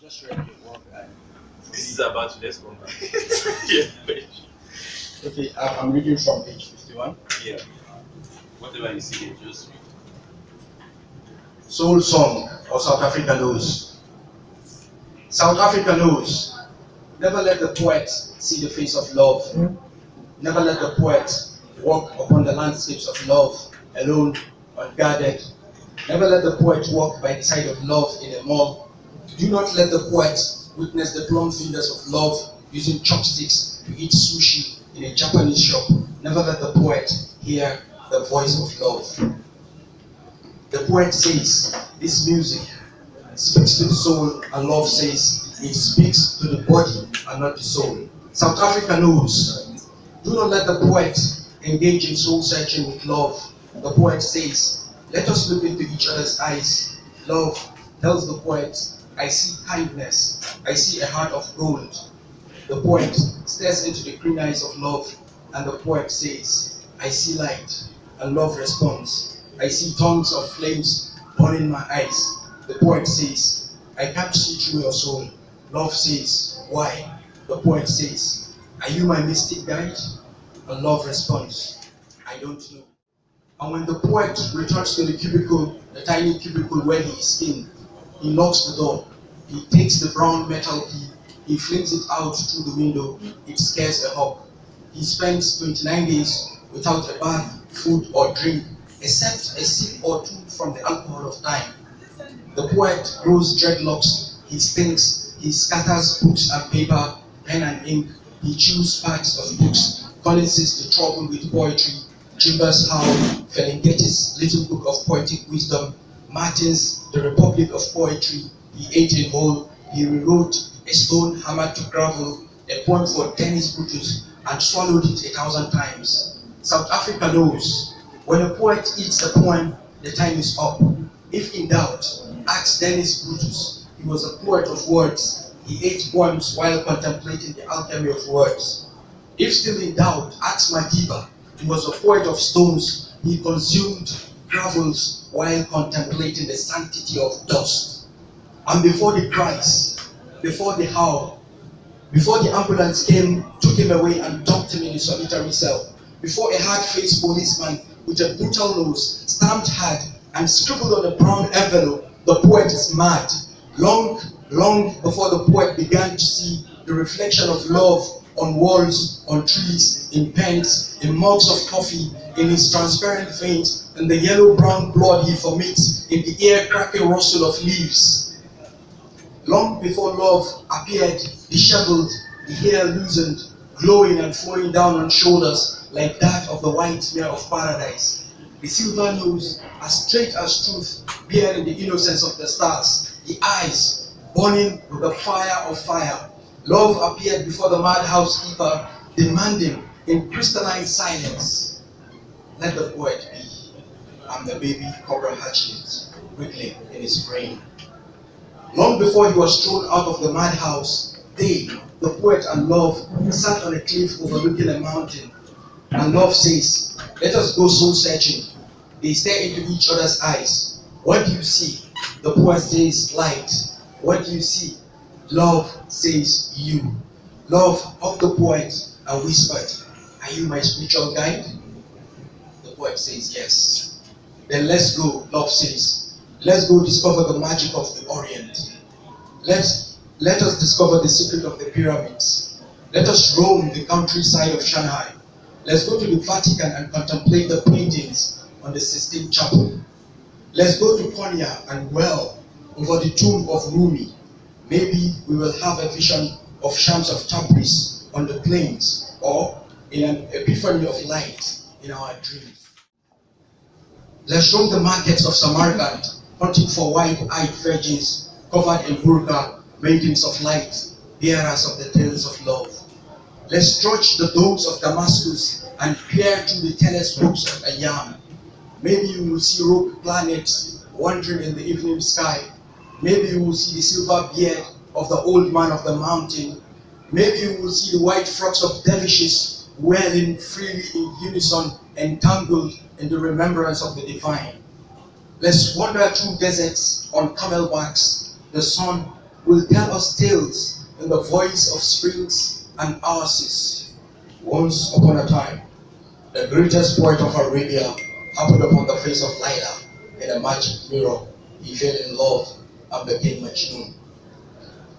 Just read your work and This is about today's combat. Yeah. okay, I'm reading from page 51. Yeah. Whatever you see, just read. Soul Song of South Africa knows. South Africa knows. Never let the poet see the face of love. Never let the poet walk upon the landscapes of love alone, unguarded. Never let the poet walk by the side of love in a mall. Do not let the poet witness the plump fingers of love using chopsticks to eat sushi in a Japanese shop. Never let the poet hear the voice of love. The poet says, this music speaks to the soul, and love says, it speaks to the body and not the soul. South Africa knows. Do not let the poet engage in soul searching with love. The poet says, let us look into each other's eyes. Love tells the poet, I see kindness, I see a heart of gold. The poet stares into the green eyes of love, and the poet says, I see light, and love responds, I see tongues of flames burning my eyes. The poet says, I can't see through your soul. Love says, why? The poet says, are you my mystic guide? And love responds, I don't know. And when the poet returns to the cubicle, the tiny cubicle where he is in, he locks the door. He takes the brown metal key, he flings it out through the window. It scares a hawk. He spends 29 days without a bath, food, or drink, except a sip or two from the alcohol of time. The poet grows dreadlocks, he stinks, he scatters books and paper, pen and ink, he chews parts of books. Collins says the trouble with poetry, Chambers Howe, Ferlinghetti's Little Book of Poetic Wisdom, Martin's The Republic of Poetry, he ate it whole, he rewrote A Stone Hammered to Gravel, a poem for Dennis Brutus, and swallowed it 1,000 times. South Africa knows, when a poet eats a poem, the time is up. If in doubt, ask Dennis Brutus. He was a poet of words. He ate poems while contemplating the alchemy of words. If still in doubt, ask Madiba. He was a poet of stones. He consumed gravels while contemplating the sanctity of dust. And before the cries, before the howl, before the ambulance came, took him away and dumped him in a solitary cell, before a hard-faced policeman with a brutal nose stamped hard and scribbled on a brown envelope, the poet is mad. Long before the poet began to see the reflection of love on walls, on trees, in pens, in mugs of coffee, in his transparent veins, and the yellow-brown blood he vomits in the ear-cracking rustle of leaves. Long before love appeared, disheveled, the hair loosened, glowing and flowing down on shoulders like that of the white mare of paradise. The silver nose, as straight as truth, bearing the innocence of the stars. The eyes, burning with the fire of fire. Love appeared before the mad housekeeper, demanding in crystalline silence, let the poet be. I'm the baby cobra hatchlings, wiggling in his brain. Long before he was thrown out of the madhouse, they, the poet and love, sat on a cliff overlooking a mountain. And love says, let us go soul searching. They stare into each other's eyes. What do you see? The poet says, light. What do you see? Love says, you. Love hugged the poet and whispered, are you my spiritual guide? The poet says, yes. Then let's go, love says. Let's go discover the magic of the Orient. Let us discover the secret of the pyramids. Let us roam the countryside of Shanghai. Let's go to the Vatican and contemplate the paintings on the Sistine Chapel. Let's go to Konya and well over the tomb of Rumi. Maybe we will have a vision of Shams of Tabriz on the plains, or in an epiphany of light in our dreams. Let's roam the markets of Samarkand, hunting for wide-eyed virgins covered in burqa, maidens of light, bearers of the tales of love. Let's trudge the domes of Damascus and peer through the telescopes of Ayyam. Maybe you will see rogue planets wandering in the evening sky. Maybe you will see the silver beard of the old man of the mountain. Maybe you will see the white frocks of dervishes whirling freely in unison, entangled in the remembrance of the divine. Let's wander through deserts on camelbacks. The sun will tell us tales in the voice of springs and oases. Once upon a time, the greatest poet of Arabia happened upon the face of Laila in a magic mirror. He fell in love and became Majnun.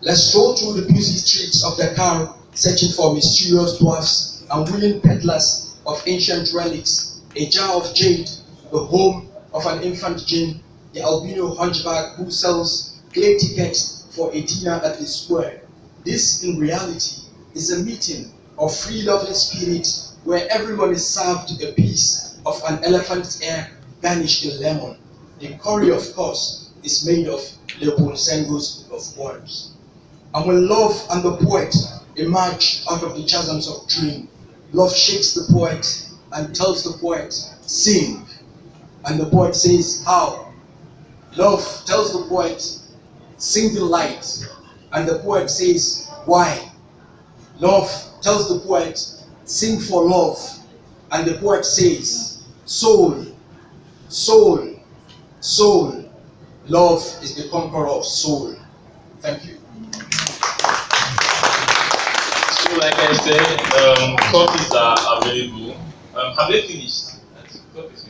Let's stroll through the busy streets of Dakar, searching for mysterious dwarfs and willing peddlers of ancient relics, a jar of jade, the home of an infant jinn, the albino hunchback who sells clay tickets for a dinner at the square. This, in reality, is a meeting of free loving spirits where everyone is served a piece of an elephant's ear garnished in lemon. The curry, of course, is made of Leopold Senghor's of worms. And when love and the poet emerge out of the chasms of dream, love shakes the poet and tells the poet, sing. And the poet says, how? Love tells the poet, sing the light. And the poet says, why? Love tells the poet, sing for love. And the poet says, soul, soul, soul. Love is the conqueror of soul. Thank you. So, like I said, copies are available. Have they finished? Copies